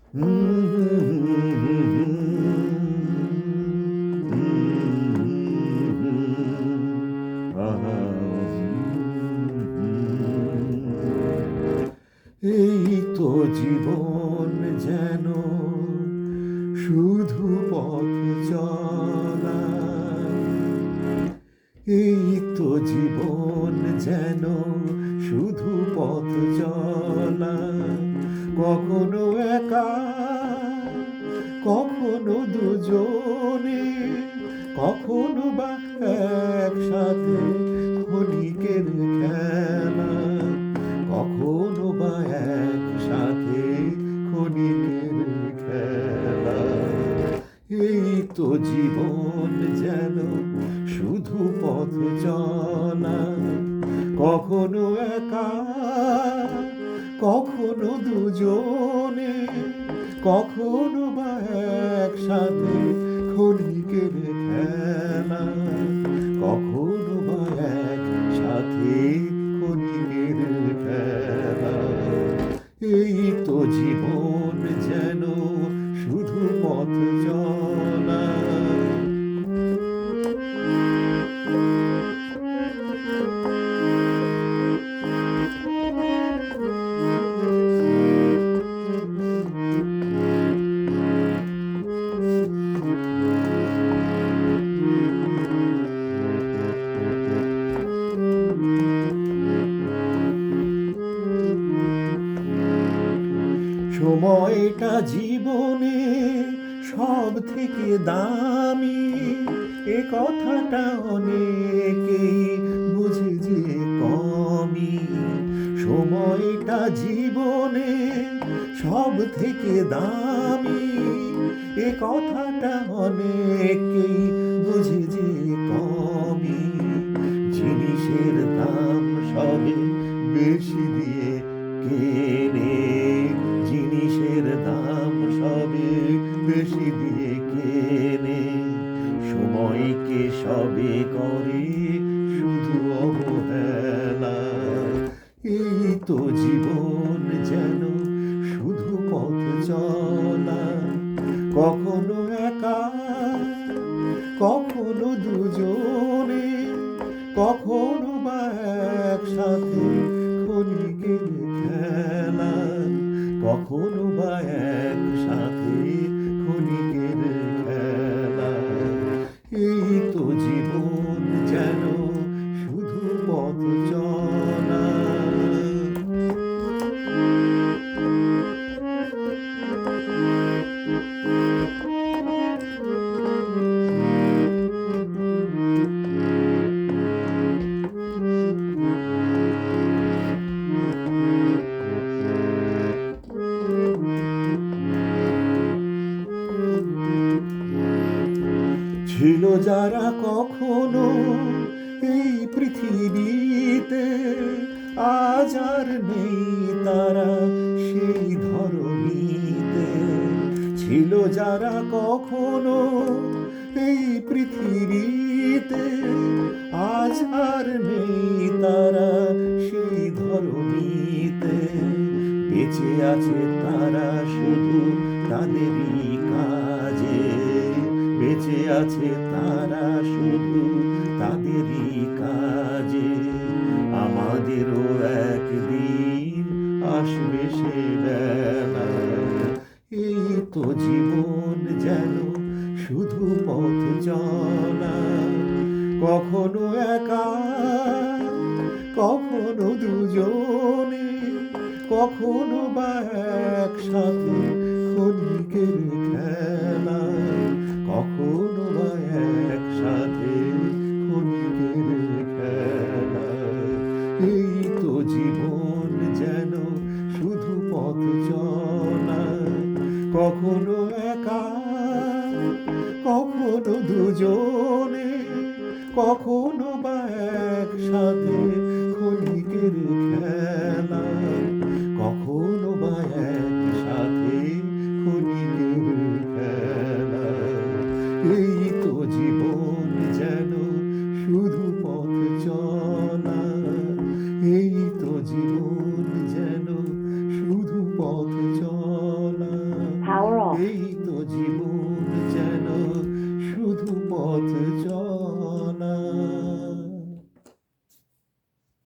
এই তো জীবন যেন শুধু পথ চলা, এই তো জীবন যেন শুধু পথ চলা, কখনো একা কখনো দুজনে, কখনো বা একসাথে ক্ষণিকের খেলা, কখনো বা একসাথে ক্ষণিকের খেলা। এই তো জীবন যেন শুধু পথ চলা, কখনো একা কখনো দুজনে, কখনো বা একসাথে ক্ষণিকের খেলা, কখনো বা একসাথে ক্ষণিকের খেলা। এই তো জীবন যেন শুধু পথ চলা। সময়টা জীবনে সব থেকে দামি, এ কথাটা অনেকেই বুঝে যে কমই। সময়টা জীবনে সব থেকে দামি, এ কথাটা অনেকেই বুঝে যে কমই। জিনিসের দাম সবে বেশি দিয়ে কেনে, জিনিসের দাম সবে বেশি দিয়ে কেনে, সময়কে সবে করে শুধু অবহেলা। এই তো জীবন যেন শুধু পথ চলা, কখনো একা কখনো দুজনে, কখনো বা একসাথে ক্ষণিকের খেলা, কখনো বা একসাথে ক্ষণিকের খেলা। এই তো জীবন যেন শুধু পথ চলা। ছিল যারা কখনো এই পৃথিবীতে, আজ আর নেই তারা সেই ধরণীতে। ছিল যারা কখনো এই পৃথিবীতে, আজ আর নেই তারা সেই ধরণীতে। বেঁচে আছে তারা শুধু তাদেরই কাজে, বেঁচে আছে তারা শুধু তাদেরই কাজে। আমাদেরও একদিন আসবে সে বেলা। এই তো জীবন যেন শুধু পথ চলা, কখনো একা কখনো দুজনে, কখনো বা একসাথে ক্ষণিকের খেলা, কখনো বা একসাথে ক্ষণিকের খেলা। এই তো জীবন যেন শুধু পথ চলা, কখনো একা কখনো দুজনে, কখনো বা একসাথে ক্ষণিকের খেলা, কখনো বা একসাথে ক্ষণিকের খেলা। এই তো জীবন যেন শুধু পথ চলা, এই তো জীবন যেন শুধু পথ চলা। এই তো জীবন।